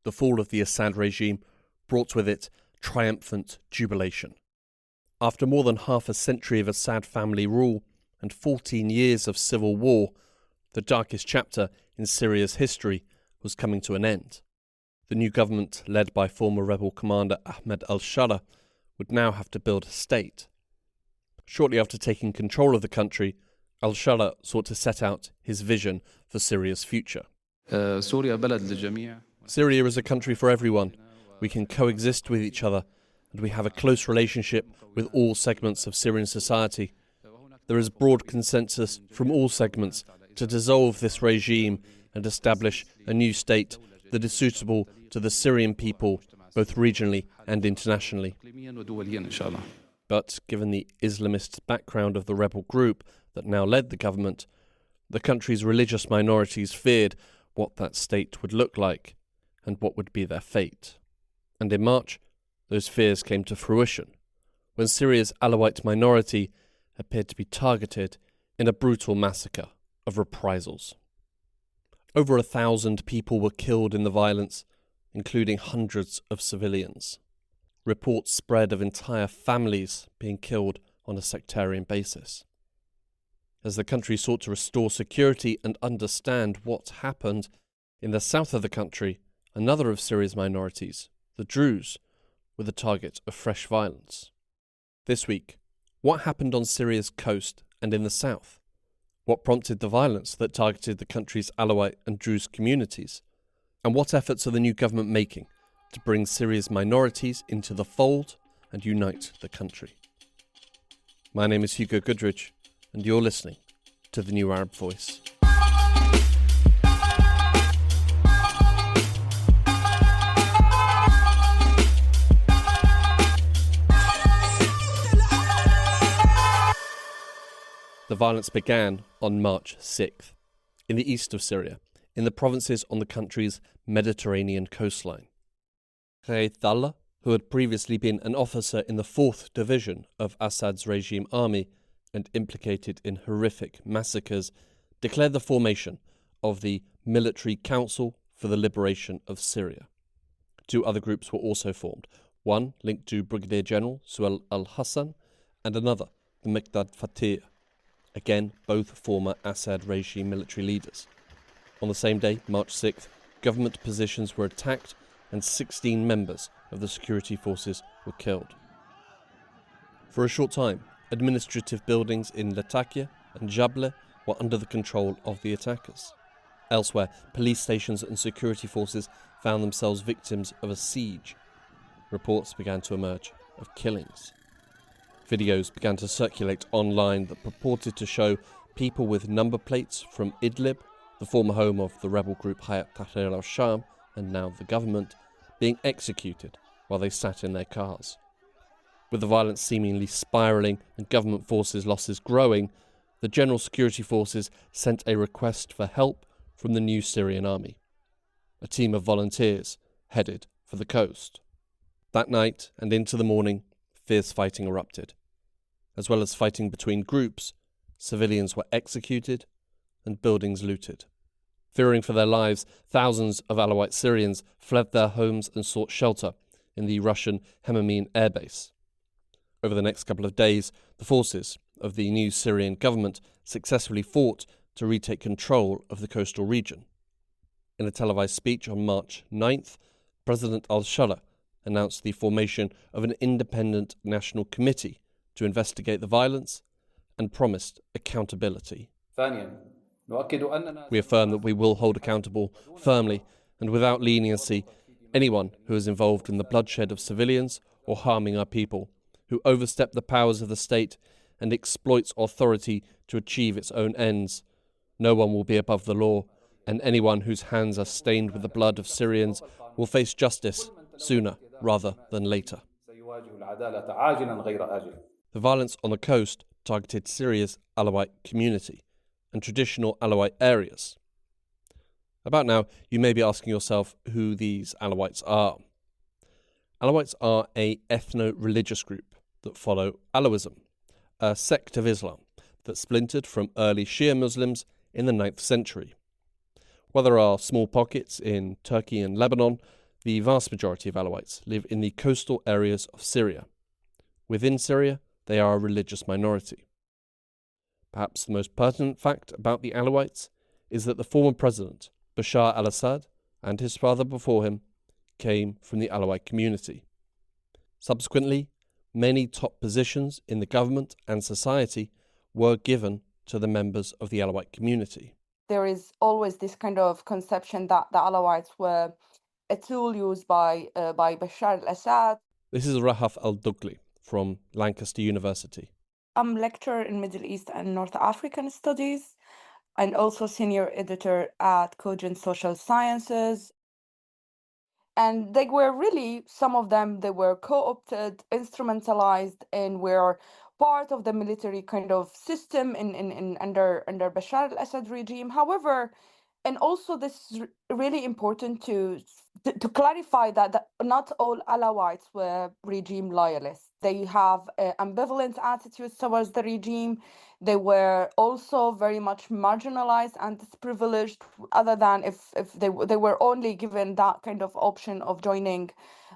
The fall of the Assad regime brought with it triumphant jubilation. After more than half a century of Assad family rule and 14 years of civil war, the darkest chapter in Syria's history was coming to an end. The new government, led by former rebel commander Ahmed al-Shara, would now have to build a state. Shortly after taking control of the country, al-Shara sought to set out his vision for Syria's future. Syria is a country for everyone. We can coexist with each other, and we have a close relationship with all segments of Syrian society. There is broad consensus from all segments to dissolve this regime and establish a new state that is suitable to the Syrian people, both regionally and internationally. But given the Islamist background of the rebel group that now led the government, the country's religious minorities feared what that state would look like and what would be their fate. And in March, those fears came to fruition when Syria's Alawite minority appeared to be targeted in a brutal massacre of reprisals. Over 1,000 people were killed in the violence, including hundreds of civilians. Reports spread of entire families being killed on a sectarian basis. As the country sought to restore security and understand what happened, in the south of the country, another of Syria's minorities, the Druze, were the target of fresh violence. This week, what happened on Syria's coast and in the south? What prompted the violence that targeted the country's Alawite and Druze communities? And what efforts are the new government making to bring Syria's minorities into the fold and unite the country? My name is Hugo Goodridge, and you're listening to The New Arab Voice. The violence began on March 6th, in the east of Syria, in the provinces on the country's Mediterranean coastline. Khaith, who had previously been an officer in the 4th Division of Assad's regime army and implicated in horrific massacres, declared the formation of the Military Council for the Liberation of Syria. Two other groups were also formed, one linked to Brigadier General Su'al al-Hassan and another, the Miqdad Fatih. Again, both former Assad regime military leaders. On the same day, March 6th, government positions were attacked and 16 members of the security forces were killed. For a short time, administrative buildings in Latakia and Jable were under the control of the attackers. Elsewhere, police stations and security forces found themselves victims of a siege. Reports began to emerge of killings. Videos began to circulate online that purported to show people with number plates from Idlib, the former home of the rebel group Hayat Tahrir al-Sham, and now the government, being executed while they sat in their cars. With the violence seemingly spiralling and government forces' losses growing, the General Security Forces sent a request for help from the new Syrian army. A team of volunteers headed for the coast. That night and into the morning, fierce fighting erupted. As well as fighting between groups, civilians were executed and buildings looted. Fearing for their lives, thousands of Alawite Syrians fled their homes and sought shelter in the Russian Hmeimim airbase. Over the next couple of days, the forces of the new Syrian government successfully fought to retake control of the coastal region. In a televised speech on March 9th, President al-Shara announced the formation of an independent national committee to investigate the violence and promised accountability. We affirm that we will hold accountable firmly and without leniency anyone who is involved in the bloodshed of civilians or harming our people, who overstep the powers of the state and exploits authority to achieve its own ends. No one will be above the law, and anyone whose hands are stained with the blood of Syrians will face justice sooner rather than later. The violence on the coast targeted Syria's Alawite community and traditional Alawite areas. About now, you may be asking yourself who these Alawites are. Alawites are an ethno-religious group that follow Alawism, a sect of Islam that splintered from early Shia Muslims in the 9th century. While there are small pockets in Turkey and Lebanon, The vast majority of Alawites live in the coastal areas of Syria. Within Syria, they are a religious minority. Perhaps the most pertinent fact about the Alawites is that the former president, Bashar al-Assad, and his father before him, came from the Alawite community. Subsequently, many top positions in the government and society were given to the members of the Alawite community. There is always this kind of conception that the Alawites were a tool used by Bashar al-Assad. This is Rahaf al-Dugli from Lancaster University. I'm lecturer in Middle East and North African Studies, and also senior editor at Cogent Social Sciences. And they were really, some of them, they were co-opted, instrumentalized, and were part of the military kind of system under Bashar al-Assad regime. However, and also this is really important to clarify that not all Alawites were regime loyalists. They have ambivalent attitudes towards the regime. They were also very much marginalized and disprivileged, other than if they were only given that kind of option of joining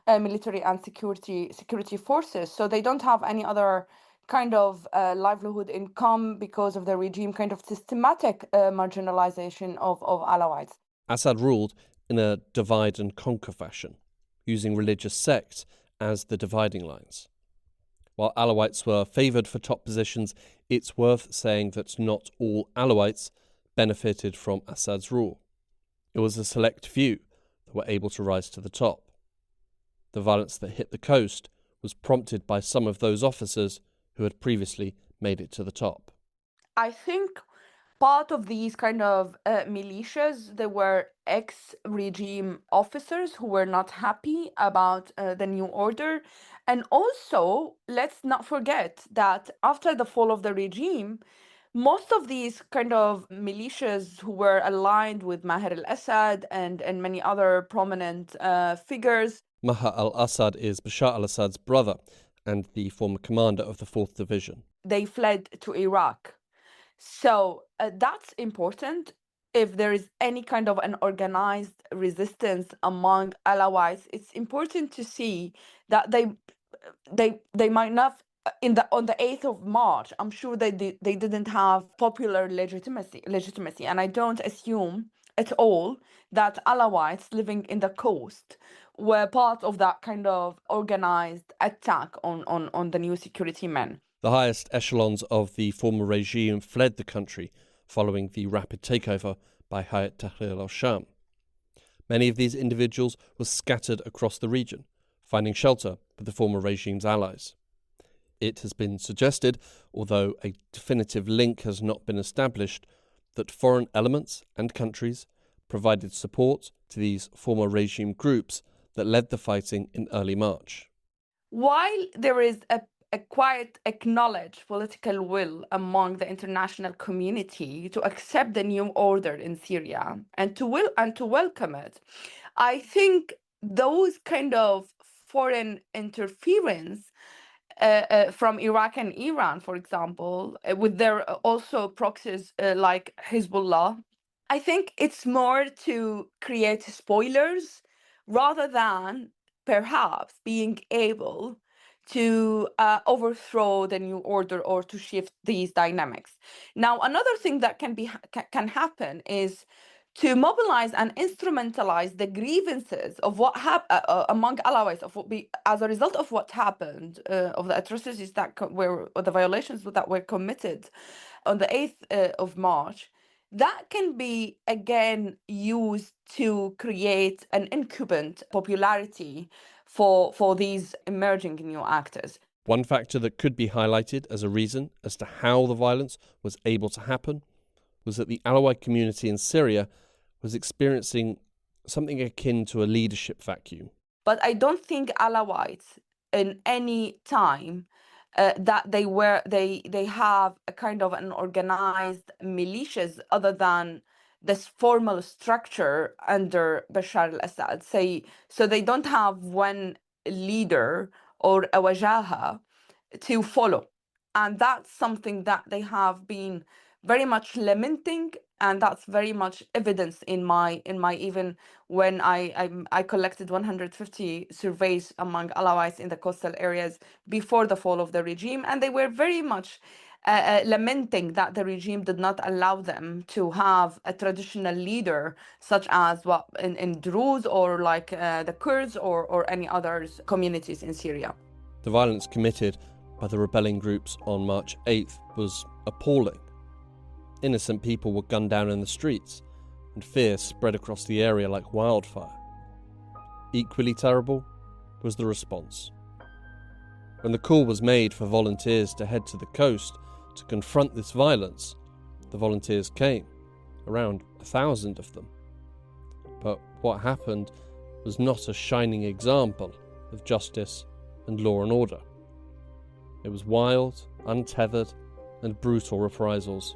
military and security forces. So they don't have any other kind of livelihood income because of the regime kind of systematic marginalization of Alawites. Assad ruled in a divide and conquer fashion, using religious sects as the dividing lines. While Alawites were favoured for top positions, it's worth saying that not all Alawites benefited from Assad's rule. It was a select few that were able to rise to the top. The violence that hit the coast was prompted by some of those officers who had previously made it to the top. I think part of these kind of militias, they were ex-regime officers who were not happy about the new order. And also, let's not forget that after the fall of the regime, most of these kind of militias who were aligned with Maher al-Assad and many other prominent figures. Maher al-Assad is Bashar al-Assad's brother and the former commander of the 4th Division. They fled to Iraq. So that's important. If there is any kind of an organized resistance among Alawites, it's important to see that they might not on the 8th of March. I'm sure they didn't have popular legitimacy, and I don't assume at all that Alawites living in the coast were part of that kind of organized attack on the new security men. The highest echelons of the former regime fled the country following the rapid takeover by Hayat Tahrir al-Sham. Many of these individuals were scattered across the region, finding shelter with the former regime's allies. It has been suggested, although a definitive link has not been established, that foreign elements and countries provided support to these former regime groups that led the fighting in early March. While there is a quite acknowledged political will among the international community to accept the new order in Syria and to welcome it, I think those kind of foreign interference from Iraq and Iran, for example, with their also proxies like Hezbollah, I think it's more to create spoilers rather than perhaps being able to overthrow the new order or to shift these dynamics. Now, another thing that can happen is to mobilize and instrumentalize the grievances of what happened among Alawites as a result of what happened, of the atrocities or the violations that were committed on the 8th of March. That can be again used to create an incumbent popularity for these emerging new actors. One factor that could be highlighted as a reason as to how the violence was able to happen was that the Alawite community in Syria was experiencing something akin to a leadership vacuum. But I don't think Alawites in any time that they have a kind of an organized militias other than this formal structure under Bashar al-Assad. So they don't have one leader or a wajaha to follow. And that's something that they have been very much lamenting And that's very much evidence in my even when I collected 150 surveys among Alawites in the coastal areas before the fall of the regime, and they were very much lamenting that the regime did not allow them to have a traditional leader such as what in Druze or like the Kurds or any other communities in Syria. The violence committed by the rebelling groups on March 8th was appalling. Innocent people were gunned down in the streets, and fear spread across the area like wildfire. Equally terrible was the response. When the call was made for volunteers to head to the coast to confront this violence, the volunteers came, around 1,000 of them. But what happened was not a shining example of justice and law and order. It was wild, untethered, and brutal reprisals.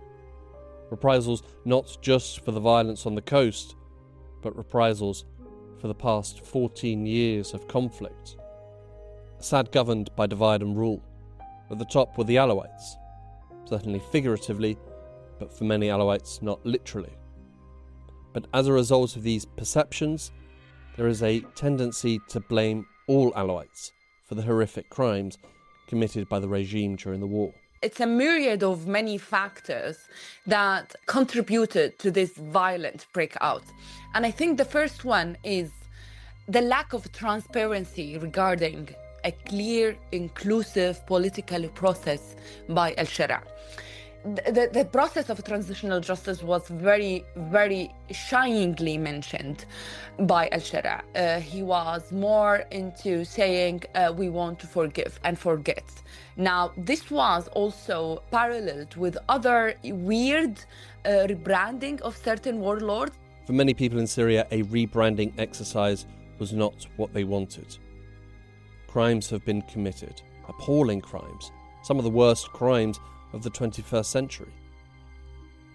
Reprisals not just for the violence on the coast, but reprisals for the past 14 years of conflict. Assad governed by divide and rule. At the top were the Alawites, certainly figuratively, but for many Alawites not literally. But as a result of these perceptions, there is a tendency to blame all Alawites for the horrific crimes committed by the regime during the war. It's a myriad of many factors that contributed to this violent breakout. And I think the first one is the lack of transparency regarding a clear, inclusive political process by al-Sharia. The process of transitional justice was very, very shyingly mentioned by al-Sharia. He was more into saying we want to forgive and forget. Now, this was also paralleled with other weird rebranding of certain warlords. For many people in Syria, a rebranding exercise was not what they wanted. Crimes have been committed, appalling crimes, some of the worst crimes of the 21st century.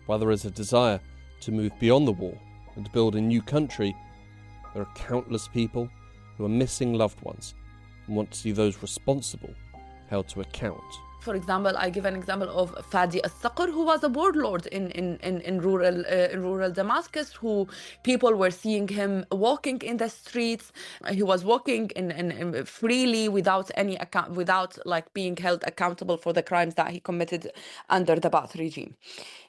While there is a desire to move beyond the war and build a new country, there are countless people who are missing loved ones and want to see those responsible held to account. For example, I give an example of Fadi al-Saqr, who was a warlord in rural Damascus, who people were seeing him walking in the streets. He was walking in freely without any account, without like being held accountable for the crimes that he committed under the Ba'ath regime.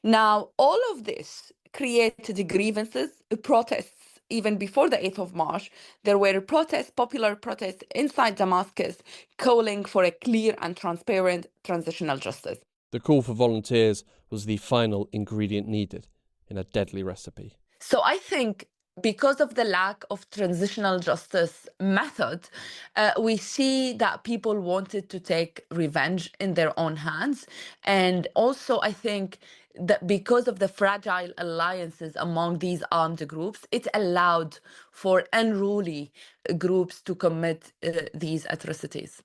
Now, all of this created grievances, protests. Even before the 8th of March, there were protests, popular protests inside Damascus, calling for a clear and transparent transitional justice. The call for volunteers was the final ingredient needed in a deadly recipe. So I think because of the lack of transitional justice method, we see that people wanted to take revenge in their own hands. And also, I think that because of the fragile alliances among these armed groups, it allowed for unruly groups to commit these atrocities.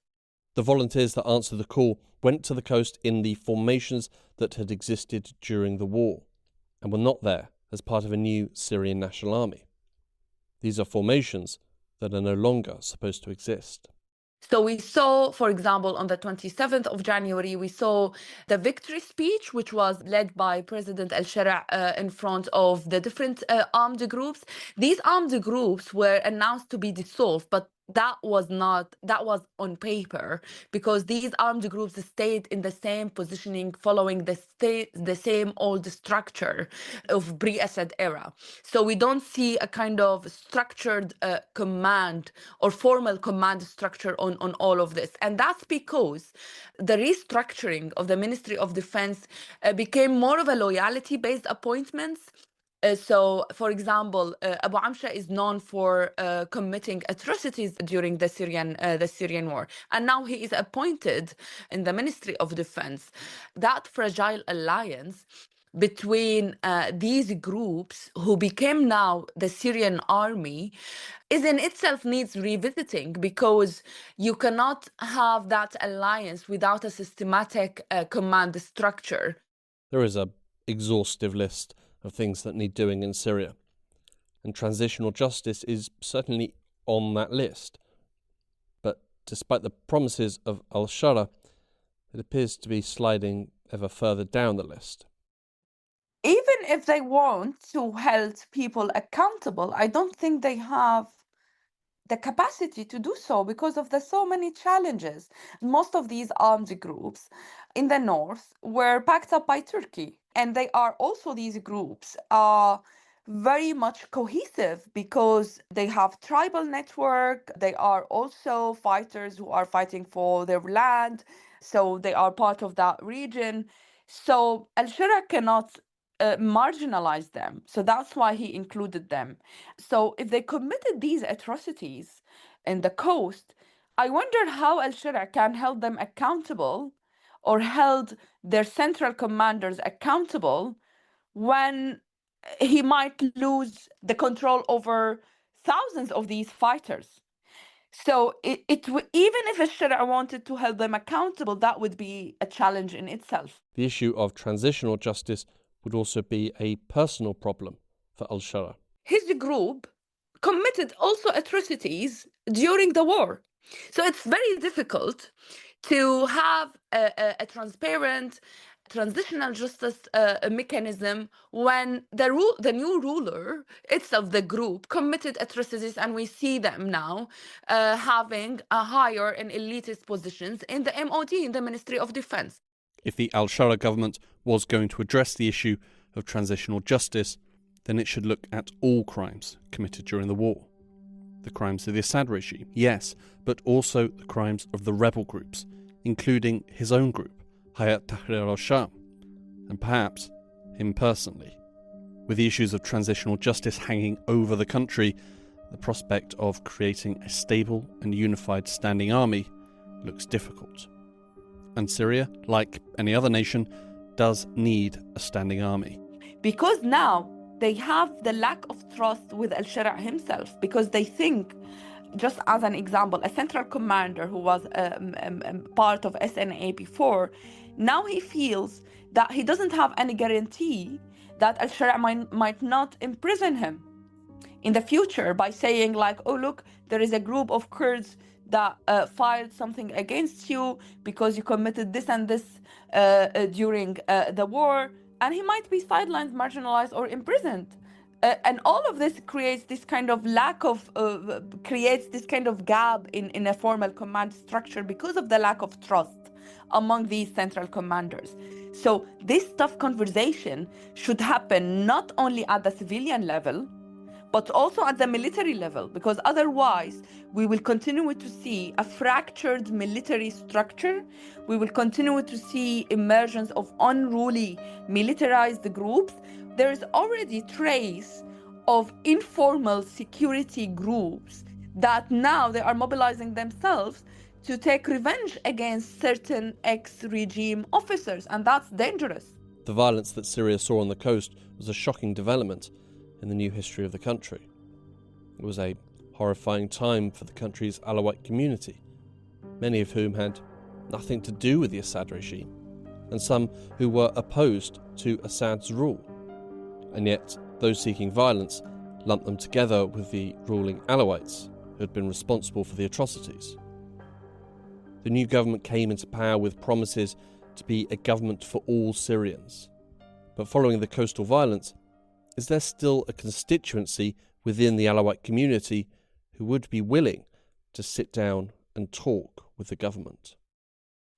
The volunteers that answered the call went to the coast in the formations that had existed during the war and were not there as part of a new Syrian national army. These are formations that are no longer supposed to exist. So we saw, for example, on the 27th of January, we saw the victory speech, which was led by President al-Sharia in front of the different armed groups. These armed groups were announced to be dissolved, but that was on paper, because these armed groups stayed in the same positioning following the same old structure of pre-Assad era. So we don't see a kind of structured command or formal command structure on all of this. And that's because the restructuring of the Ministry of Defense became more of a loyalty-based appointments. So, for example, Abu Amsha is known for committing atrocities during the Syrian war, and now he is appointed in the Ministry of Defense. That fragile alliance between these groups, who became now the Syrian army, is in itself needs revisiting, because you cannot have that alliance without a systematic command structure. There is an exhaustive list of things that need doing in Syria, and transitional justice is certainly on that list. But despite the promises of al-Sharia, it appears to be sliding ever further down the list. even if they want to hold people accountable, I don't think they have the capacity to do so because of the so many challenges. Most of these armed groups in the north were backed up by Turkey, and they are also, these groups are very much cohesive because they have tribal network. They are also fighters who are fighting for their land, so they are part of that region. So al-Shara cannot marginalize them, so that's why he included them. So if they committed these atrocities in the coast, I wonder how al-Shara can hold them accountable or held their central commanders accountable when he might lose the control over thousands of these fighters. So even if al-Shara wanted to hold them accountable, that would be a challenge in itself. The issue of transitional justice would also be a personal problem for al-Shara. His group committed also atrocities during the war. So it's very difficult to have a transparent transitional justice mechanism when the new ruler itself, the group, committed atrocities, and we see them now having a higher and elitist positions in the MOD, in the Ministry of Defense. If the al-Shara government was going to address the issue of transitional justice, then it should look at all crimes committed during the war. The crimes of the Assad regime, yes, but also the crimes of the rebel groups, including his own group, Hayat Tahrir al-Sham, and perhaps him personally. With the issues of transitional justice hanging over the country, the prospect of creating a stable and unified standing army looks difficult. And Syria, like any other nation, does need a standing army. Because now they have the lack of trust with al-Shara himself, because they think, just as an example, a central commander who was part of SNA before, now he feels that he doesn't have any guarantee that al-Shara might not imprison him in the future by saying like, oh, look, there is a group of Kurds that filed something against you because you committed this and this during the war. And he might be sidelined, marginalized, or imprisoned. And all of this creates this kind of creates this kind of gap in a formal command structure because of the lack of trust among these central commanders. So this tough conversation should happen not only at the civilian level, but also at the military level, because otherwise we will continue to see a fractured military structure. We will continue to see emergence of unruly militarized groups. There is already trace of informal security groups that now they are mobilizing themselves to take revenge against certain ex-regime officers, and that's dangerous. The violence that Syria saw on the coast was a shocking development in the new history of the country. It was a horrifying time for the country's Alawite community, many of whom had nothing to do with the Assad regime, and some who were opposed to Assad's rule. And yet, those seeking violence lumped them together with the ruling Alawites, who had been responsible for the atrocities. The new government came into power with promises to be a government for all Syrians. But following the coastal violence, is there still a constituency within the Alawite community who would be willing to sit down and talk with the government?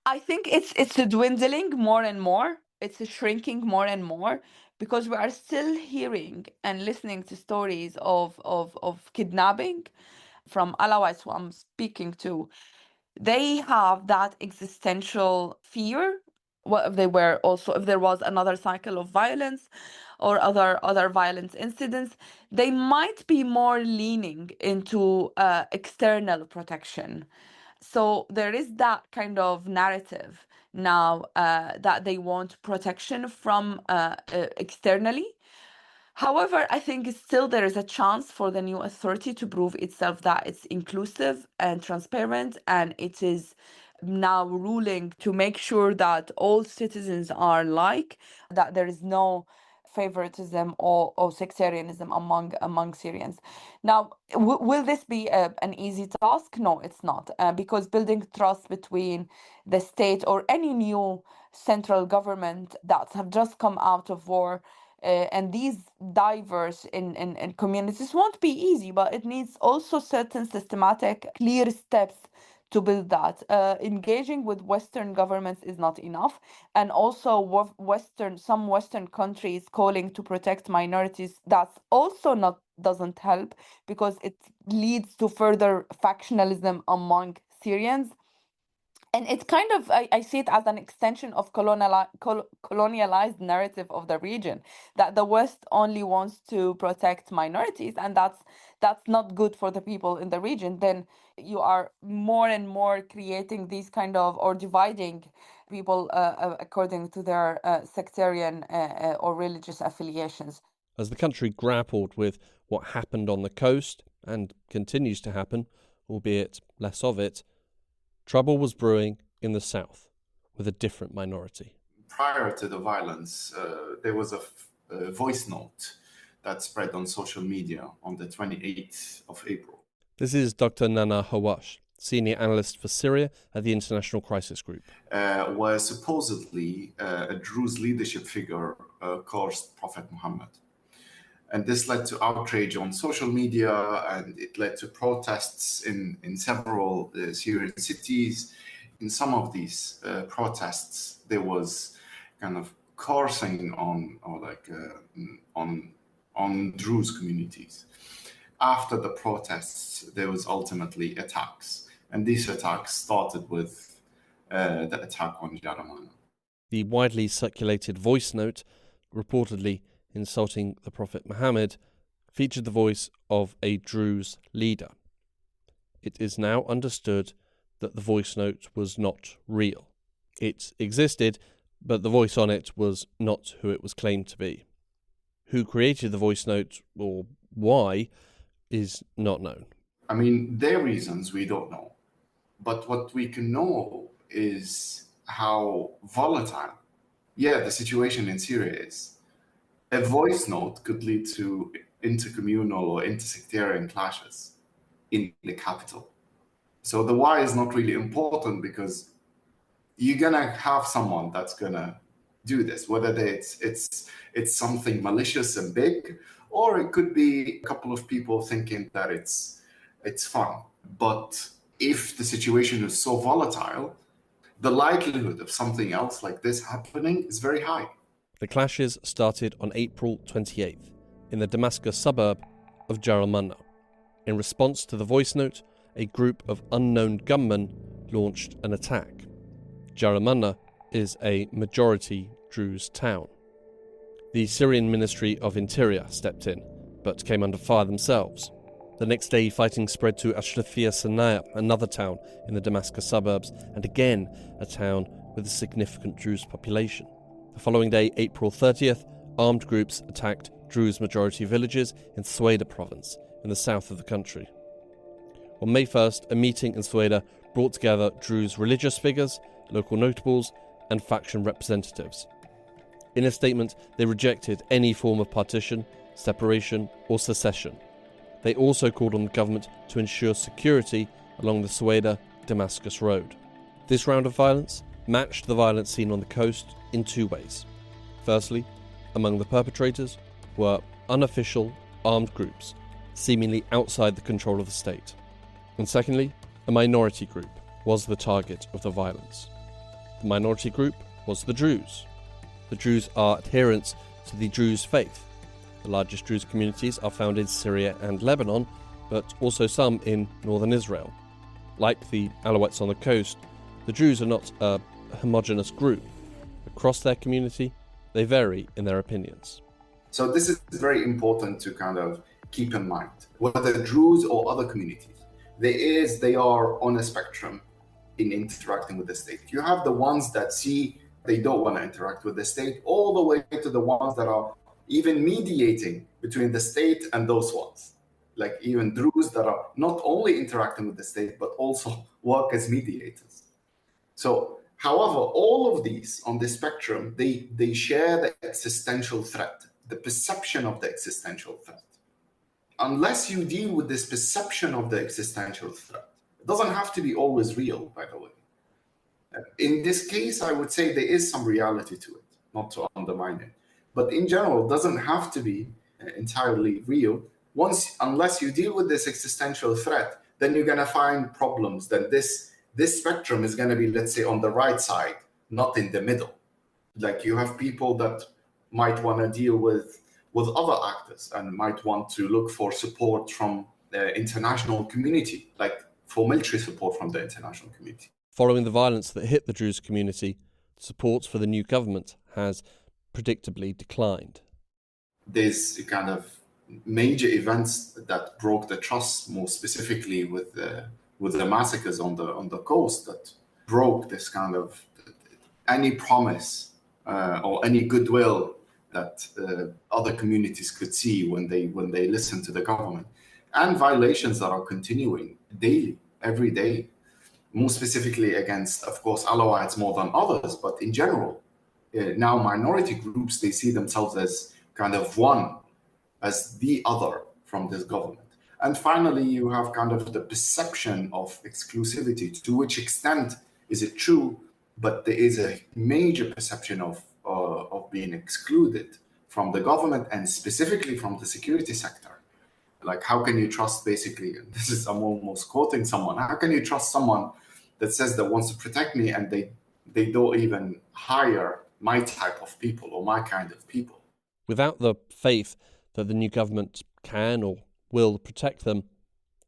I think it's dwindling more and more. It's shrinking more and more because we are still hearing and listening to stories of kidnapping from Alawites who I'm speaking to. They have that existential fear. What if if there was another cycle of violence or other violence incidents, they might be more leaning into external protection. So there is that kind of narrative now that they want protection from externally. However, I think still there is a chance for the new authority to prove itself that it's inclusive and transparent, and it is now ruling to make sure that all citizens are alike, that there is no favoritism or sectarianism among Syrians. Now, will this be an easy task? No, it's not, because building trust between the state or any new central government that have just come out of war And these diverse in communities won't be easy, but it needs also certain systematic, clear steps to build that. Engaging with Western governments is not enough, and also some Western countries calling to protect minorities, that's also not doesn't help, because it leads to further factionalism among Syrians. And it's kind of, I see it as an extension of colonialized narrative of the region, that the West only wants to protect minorities, and that's not good for the people in the region. Then you are more and more creating these kind of, or dividing people according to their sectarian or religious affiliations. As the country grappled with what happened on the coast, and continues to happen, albeit less of it, trouble was brewing in the south with a different minority. Prior to the violence, there was a voice note that spread on social media on the 28th of April. This is Dr. Nana Hawash, senior analyst for Syria at the International Crisis Group. Where supposedly a Druze leadership figure cursed Prophet Muhammad. And this led to outrage on social media, and it led to protests in several Syrian cities. In some of these protests, there was kind of cursing on Druze communities. After the protests, there was ultimately attacks, and these attacks started with the attack on Jaramana. The widely circulated voice note, reportedly insulting the Prophet Muhammad, featured the voice of a Druze leader. It is now understood that the voice note was not real. It existed, but the voice on it was not who it was claimed to be. Who created the voice note, or why, is not known. I mean, their reasons we don't know. But what we can know is how volatile, the situation in Syria is. A voice note could lead to intercommunal or intersectarian clashes in the capital. So the why is not really important, because you're gonna have someone that's gonna do this, whether it's something malicious and big, or it could be a couple of people thinking that it's fun. But if the situation is so volatile, the likelihood of something else like this happening is very high. The clashes started on April 28th in the Damascus suburb of Jaramana. In response to the voice note, a group of unknown gunmen launched an attack. Jaramana is a majority Druze town. The Syrian Ministry of Interior stepped in, but came under fire themselves. The next day, fighting spread to Ashrafia Sanaa, another town in the Damascus suburbs, and again a town with a significant Druze population. The following day, April 30th, armed groups attacked Druze majority villages in Sueda province, in the south of the country. On May 1st, a meeting in Sueda brought together Druze religious figures, local notables, and faction representatives. In a statement, they rejected any form of partition, separation, or secession. They also called on the government to ensure security along the Sueda-Damascus road. This round of violence matched the violence seen on the coast in two ways. Firstly, among the perpetrators were unofficial armed groups, seemingly outside the control of the state. And secondly, a minority group was the target of the violence. The minority group was the Druze. The Druze are adherents to the Druze faith. The largest Druze communities are found in Syria and Lebanon, but also some in northern Israel. Like the Alawites on the coast, the Druze are not a homogeneous group. Across their community, they vary in their opinions. So this is very important to kind of keep in mind. Whether Druze or other communities, they are on a spectrum in interacting with the state. You have the ones that see they don't want to interact with the state, all the way to the ones that are even mediating between the state and those ones. Like even Druze that are not only interacting with the state, but also work as mediators. So, however, all of these on the spectrum, they share the existential threat, the perception of the existential threat. Unless you deal with this perception of the existential threat, it doesn't have to be always real, by the way. In this case, I would say there is some reality to it, not to undermine it. But in general, it doesn't have to be entirely real. Unless you deal with this existential threat, then you're going to find problems. Then this spectrum is going to be, let's say, on the right side, not in the middle. Like you have people that might want to deal with other actors and might want to look for support from the international community, like for military support from the international community. Following the violence that hit the Druze community, support for the new government has predictably declined. There's kind of major events that broke the trust, more specifically with the massacres on the coast, that broke this kind of any promise or any goodwill that other communities could see when they listened to the government, and violations that are continuing daily, every day, more specifically against, of course, Alawites more than others, but in general, now minority groups, they see themselves as kind of one, as the other from this government. And finally, you have kind of the perception of exclusivity. To which extent is it true? But there is a major perception of being excluded from the government and specifically from the security sector. Like, how can you trust, basically, and this is, I'm almost quoting someone, how can you trust someone that says that wants to protect me and they don't even hire my type of people or my kind of people? Without the faith that the new government can or will protect them,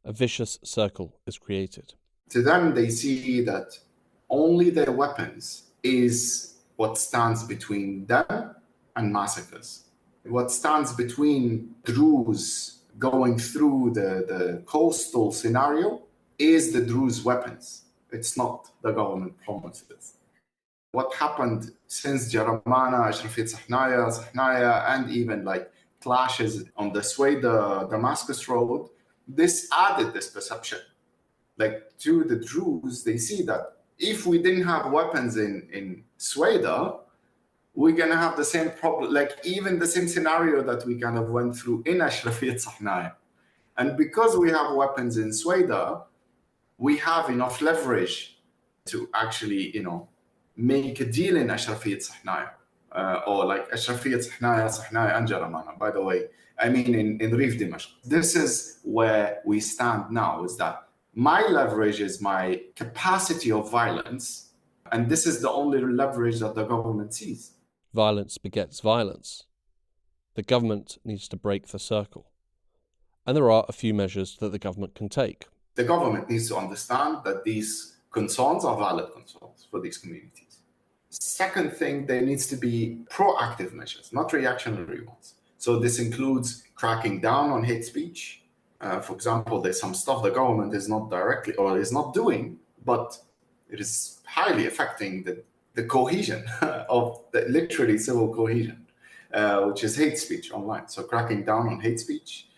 a vicious circle is created. To them, they see that only their weapons is what stands between them and massacres. What stands between Druze going through the coastal scenario is the Druze weapons. It's not the government promises. What happened since Jaramana, Ashrafiyat Sahnaya, and even like clashes on the Sweda-Damascus road, this added this perception. Like, to the Druze, they see that if we didn't have weapons in Sweda, we're going to have the same problem, like even the same scenario that we kind of went through in Ashrafiyat Sahnaya. And because we have weapons in Sweda, we have enough leverage to actually, make a deal in Ashrafiyat Sahnaya, or like Ashrafiyat Sahnaya and Jaramana, by the way. I mean, in Rif Dimashq. This is where we stand now, is that my leverage is my capacity of violence, and this is the only leverage that the government sees. Violence begets violence. The government needs to break the circle. And there are a few measures that the government can take. The government needs to understand that these concerns are valid concerns for these communities. Second thing, there needs to be proactive measures, not reactionary ones. So this includes cracking down on hate speech. For example, there's some stuff the government is not directly or is not doing, but it is highly affecting the cohesion of the literally civil cohesion, which is hate speech online. So cracking down on hate speech,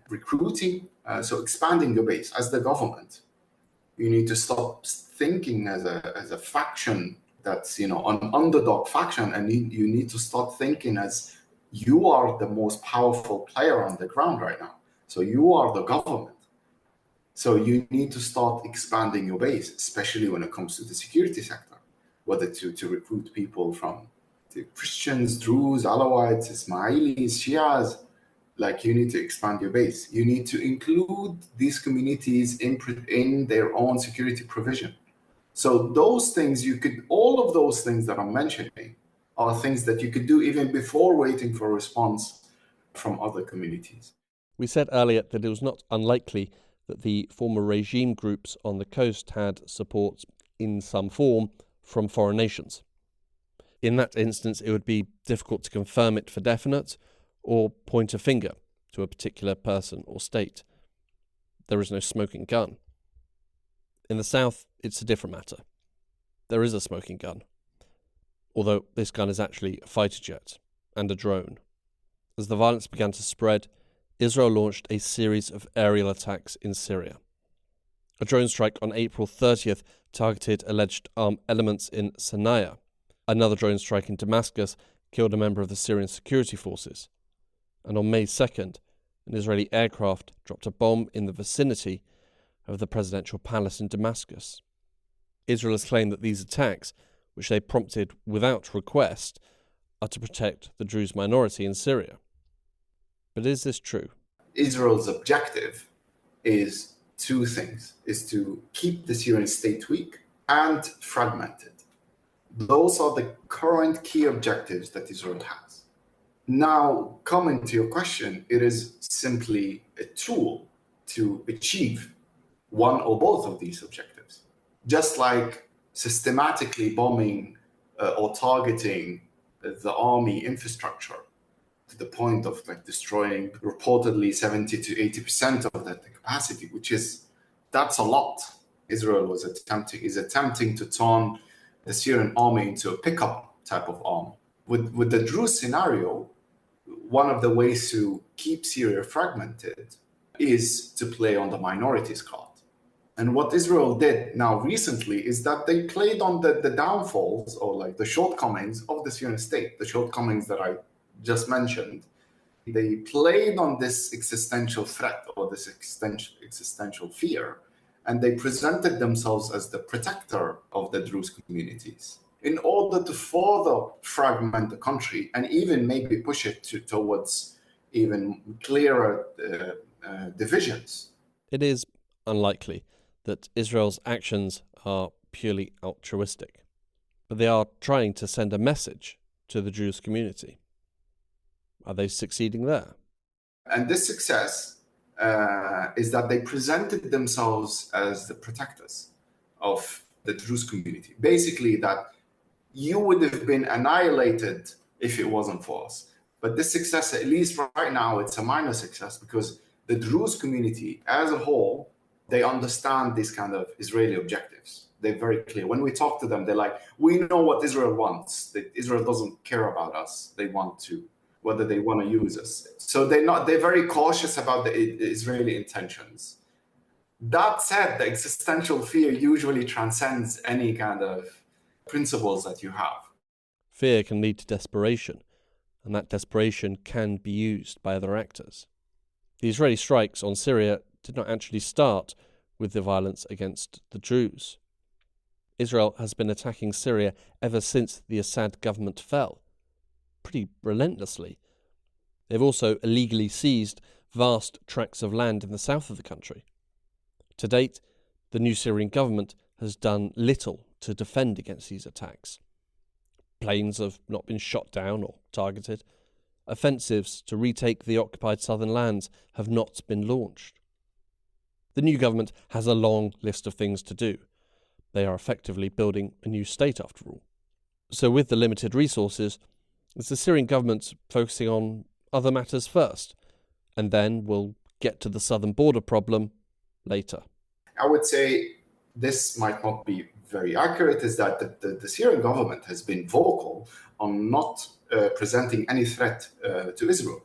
recruiting, so expanding your base. As the government, you need to stop thinking as a faction that's, an underdog faction, and you need to start thinking as you are the most powerful player on the ground right now. So you are the government. So you need to start expanding your base, especially when it comes to the security sector, whether to recruit people from the Christians, Druze, Alawites, Ismailis, Shias. Like, you need to expand your base. You need to include these communities in their own security provision. So those things, all of those things that I'm mentioning are things that you could do even before waiting for a response from other communities. We said earlier that it was not unlikely that the former regime groups on the coast had support in some form from foreign nations. In that instance, it would be difficult to confirm it for definite or point a finger to a particular person or state. There is no smoking gun. In the south, it's a different matter. There is a smoking gun, although this gun is actually a fighter jet and a drone. As the violence began to spread, Israel launched a series of aerial attacks in Syria. A drone strike on April 30th targeted alleged armed elements in Sanaa. Another drone strike in Damascus killed a member of the Syrian security forces. And on May 2nd, an Israeli aircraft dropped a bomb in the vicinity of the presidential palace in Damascus. Israel has claimed that these attacks, which they prompted without request, are to protect the Druze minority in Syria. But is this true? Israel's objective is two things, is to keep the Syrian state weak and fragmented. Those are the current key objectives that Israel has. Now, coming to your question, it is simply a tool to achieve one or both of these objectives. Just like systematically bombing or targeting the army infrastructure to the point of destroying reportedly 70 to 80% of that capacity, that's a lot. Israel is attempting to turn the Syrian army into a pickup type of army. With the Druze scenario, one of the ways to keep Syria fragmented is to play on the minorities card. And what Israel did now recently is that they played on the downfalls or the shortcomings of the Syrian state, the shortcomings that I just mentioned. They played on this existential threat or this existential fear, and they presented themselves as the protector of the Druze communities in order to further fragment the country and even maybe push it towards even clearer divisions. It is unlikely that Israel's actions are purely altruistic, but they are trying to send a message to the Druze community. Are they succeeding there? And this success is that they presented themselves as the protectors of the Druze community. Basically, that you would have been annihilated if it wasn't for us. But this success, at least right now, it's a minor success because the Druze community as a whole, they understand these kind of Israeli objectives. They're very clear. When we talk to them, they're like, we know what Israel wants. Israel doesn't care about us. They want to, whether they want to use us. So they're very cautious about the Israeli intentions. That said, the existential fear usually transcends any kind of principles that you have. Fear can lead to desperation, and that desperation can be used by other actors. The Israeli strikes on Syria did not actually start with the violence against the Druze. Israel has been attacking Syria ever since the Assad government fell, pretty relentlessly. They've also illegally seized vast tracts of land in the south of the country. To date, the new Syrian government has done little to defend against these attacks. Planes have not been shot down or targeted. Offensives to retake the occupied southern lands have not been launched. The new government has a long list of things to do. They are effectively building a new state after all. So with the limited resources, is the Syrian government focusing on other matters first, and then we'll get to the southern border problem later? I would say this might not be very accurate, is that the Syrian government has been vocal on not presenting any threat to Israel.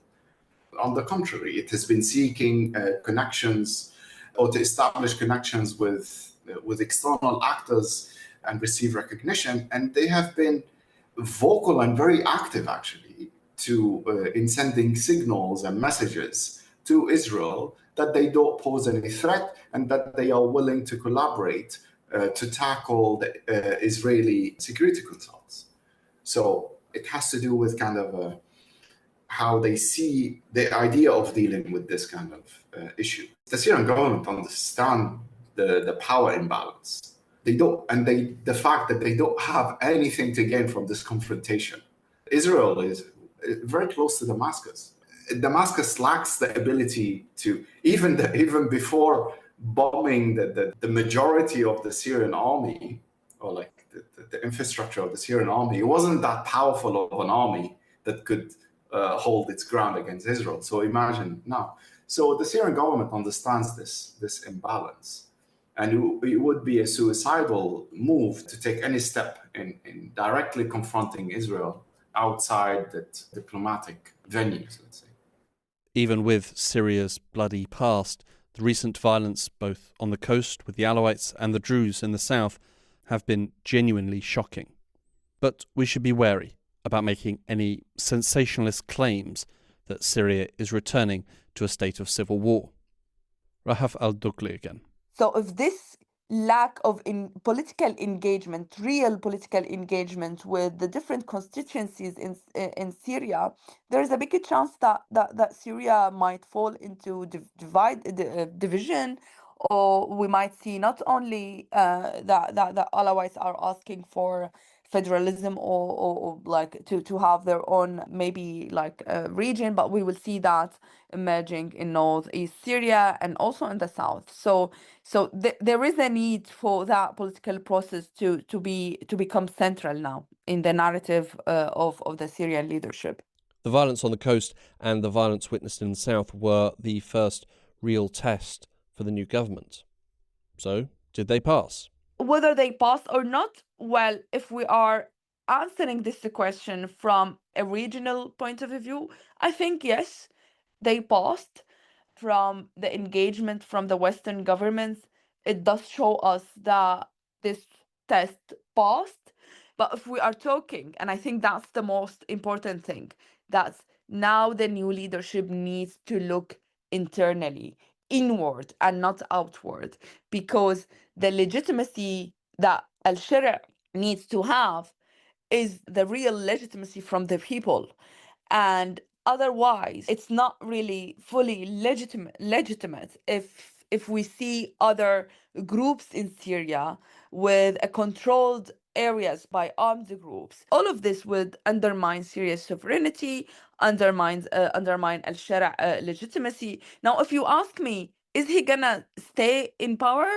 On the contrary, it has been seeking connections or to establish connections with external actors and receive recognition. And they have been vocal and very active, actually, in sending signals and messages to Israel that they don't pose any threat and that they are willing to collaborate to tackle the Israeli security concerns. So it has to do with kind of how they see the idea of dealing with this kind of issue. The Syrian government understands the power imbalance. They don't, and the fact that they don't have anything to gain from this confrontation. Israel is very close to Damascus. Damascus lacks the ability to, even before bombing the majority of the Syrian army, or like the infrastructure of the Syrian army, it wasn't that powerful of an army that could hold its ground against Israel. So imagine now. So the Syrian government understands this imbalance. And it would be a suicidal move to take any step in directly confronting Israel outside the diplomatic venues, let's say. Even with Syria's bloody past, the recent violence both on the coast with the Alawites and the Druze in the south have been genuinely shocking. But we should be wary about making any sensationalist claims that Syria is returning to a state of civil war. Rahaf al-Dukli again. So if this lack of political engagement, real political engagement with the different constituencies in Syria, there is a big chance that Syria might fall into division, or we might see not only that the Alawites are asking for federalism or like to have their own maybe like region, but we will see that emerging in northeast Syria and also in the south. So there is a need for that political process to become central now in the narrative of the Syrian leadership. The violence on the coast and the violence witnessed in the south were the first real test for the new government. So, did they pass? Whether they passed or not, well, if we are answering this question from a regional point of view, I think yes, they passed. From the engagement from the Western governments, it does show us that this test passed. But if we are talking, and I think that's the most important thing, that's now the new leadership needs to look internally, inward, and not outward, because the legitimacy that al-Shara needs to have is the real legitimacy from the people. And otherwise, it's not really fully legitimate if we see other groups in Syria with a controlled areas by armed groups. All of this would undermine Syria's sovereignty, undermine al-Shara legitimacy. Now, if you ask me, is he gonna stay in power?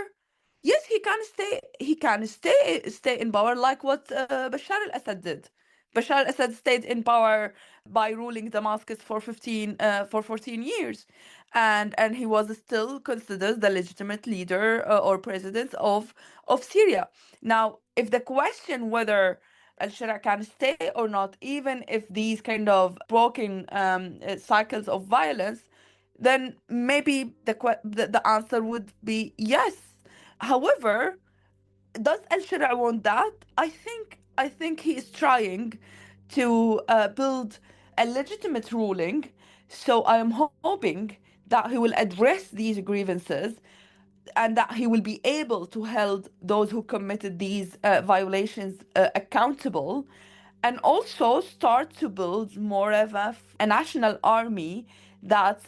Yes, he can stay. He can stay in power like what Bashar al-Assad did. Bashar al-Assad stayed in power by ruling Damascus for 14 years, and he was still considered the legitimate leader or president of Syria. Now, if the question whether al-Shara can stay or not, even if these kind of broken cycles of violence, then maybe the answer would be yes. However, does al-Shara want that? I think he is trying to build a legitimate ruling. So I am hoping that he will address these grievances and that he will be able to hold those who committed these violations accountable, and also start to build more of a national army that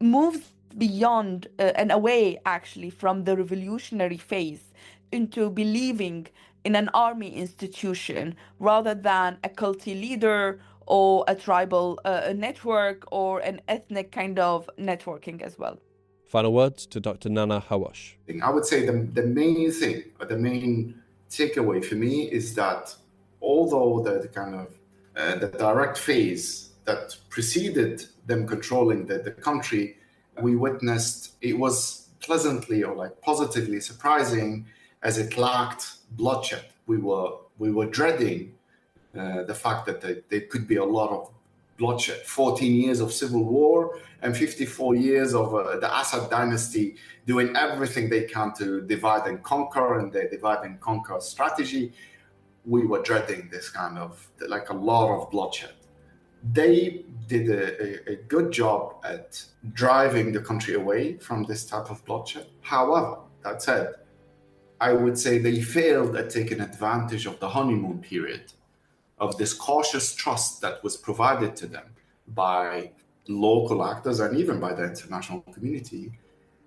moves beyond and away actually from the revolutionary phase into believing in an army institution rather than a culty leader or a tribal network or an ethnic kind of networking as well. Final words to Dr. Nana Hawash. I would say the main thing, the main takeaway for me is that although the kind of the direct phase that preceded them controlling the country, we witnessed it was pleasantly or like positively surprising as it lacked bloodshed. We were dreading the fact that there could be a lot of bloodshed, 14 years of civil war and 54 years of the Assad dynasty doing everything they can to divide and conquer, and their divide and conquer strategy. We were dreading this kind of, like a lot of bloodshed. They did a good job at driving the country away from this type of bloodshed. However, that said, I would say they failed at taking advantage of the honeymoon period, of this cautious trust that was provided to them by local actors and even by the international community.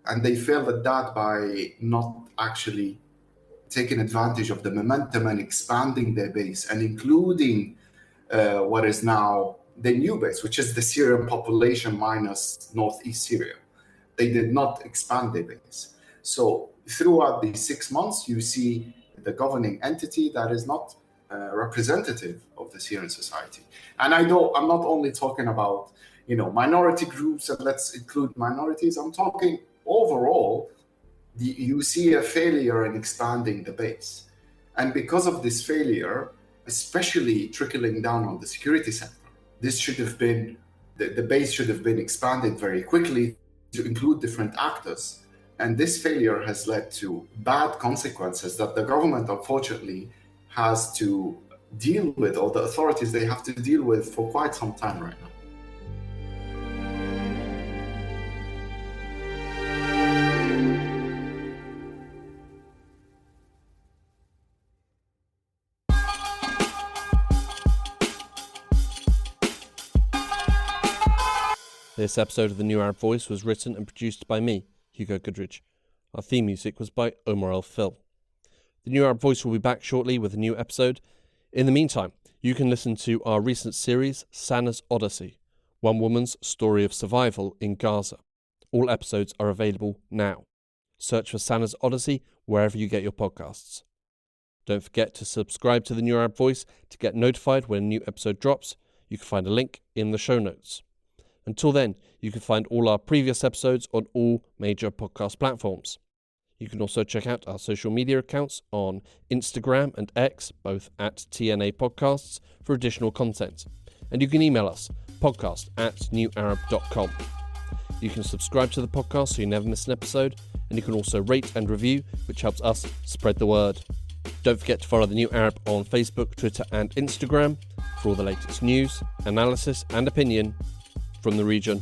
And they failed at that by not actually taking advantage of the momentum and expanding their base and including what is now the new base, which is the Syrian population minus northeast Syria. They did not expand their base. So throughout these 6 months, you see the governing entity that is not representative of the Syrian society. And I'm not only talking about, minority groups, and let's include minorities. I'm talking overall, you see a failure in expanding the base. And because of this failure, especially trickling down on the security sector, this should have been, the base should have been expanded very quickly to include different actors. And this failure has led to bad consequences that the government, unfortunately, has to deal with, or the authorities, they have to deal with for quite some time right now. This episode of The New Arab Voice was written and produced by me, Hugo Goodridge. Our theme music was by Omar El Phil. The New Arab Voice will be back shortly with a new episode. In the meantime, you can listen to our recent series, Sanaa's Odyssey, one woman's story of survival in Gaza. All episodes are available now. Search for Sanaa's Odyssey wherever you get your podcasts. Don't forget to subscribe to The New Arab Voice to get notified when a new episode drops. You can find a link in the show notes. Until then, you can find all our previous episodes on all major podcast platforms. You can also check out our social media accounts on Instagram and X, both at TNA Podcasts, for additional content. And you can email us, podcast@newarab.com. You can subscribe to the podcast so you never miss an episode, and you can also rate and review, which helps us spread the word. Don't forget to follow The New Arab on Facebook, Twitter and Instagram for all the latest news, analysis and opinion from the region.